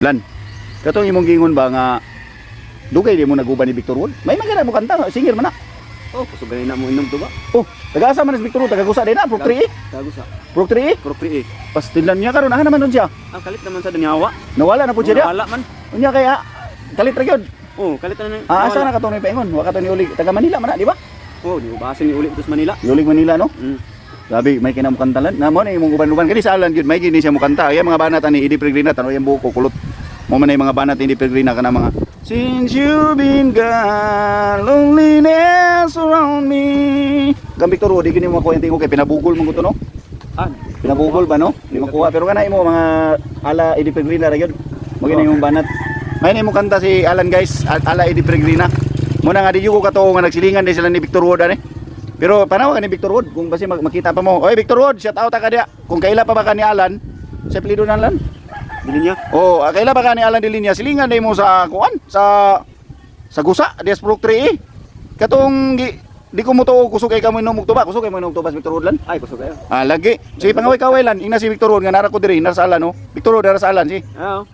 Lan, katong imong gingon ba nga dugay di mo naguban ni Victor Wood? May magana mo kanta, singer man na. Oh, kusugay na mo inom to ba? Oh, taga-asa man si Victor Wood, taga-gusa din na, Prok 3E. Tagusa. Prok 3E. Propri eh. Pastilan niya karon, aha naman nun siya. Ah, kalit naman sa danyawa. Nawala na po siya diya. Wala man. Unya kaya kalit ra gyud. Oh, kalit na nang. Ah, asa na katong ni paingon? Wa kato ni uli, taga Manila man na, di ba? Oh, di ubasin ni ulit dos Manila. Yulig Manila no. Mm. Sabi may kinamukantalan. Na mo na imong uban-uban kani sa alan gyud, may gini siya mo kanta. Ay mga banat ni Idi Peregrina tano yang buko kulot. Mo man yung mga banat ni Idi Peregrina kana mga Since you've been gone, loneliness around me. Kang Victor Wood, di gini mo ko yung tingog kay pinabugol mo gusto no? Ah, Pinabugol ba no? Di makuha pero kana imo mga ala Idi Peregrina ra gyud. Mo gini yung banat. May ni mo kanta si Alan guys, ala Idi Peregrina. Muna nga di ko katuo nga nagsilingan din sila ni Victor Wood ani. Pero panaw ka ni Victor Wood kung basi makita pa mo. Oy Victor Wood, shout out ka dia. Kung kaila pa ba ka ni Alan? Sa apelyido na Alan? bilin niya. Oh, kaila ba ka ni Alan Dilinya? Silingan din mo sa kuan, sa gusa, Dias Prok 3E. Katong di ko mo to kusog kay kamo inom tuba, kusog kay mo inom tuba Victor Wood lan. Ay, kusugay. Ah, lagi. Sige pangaway-kaway lan, ina si Victor Wood nga nara ko diri, nara sa Alan no. Victor Wood nara sa Alan si. Ah,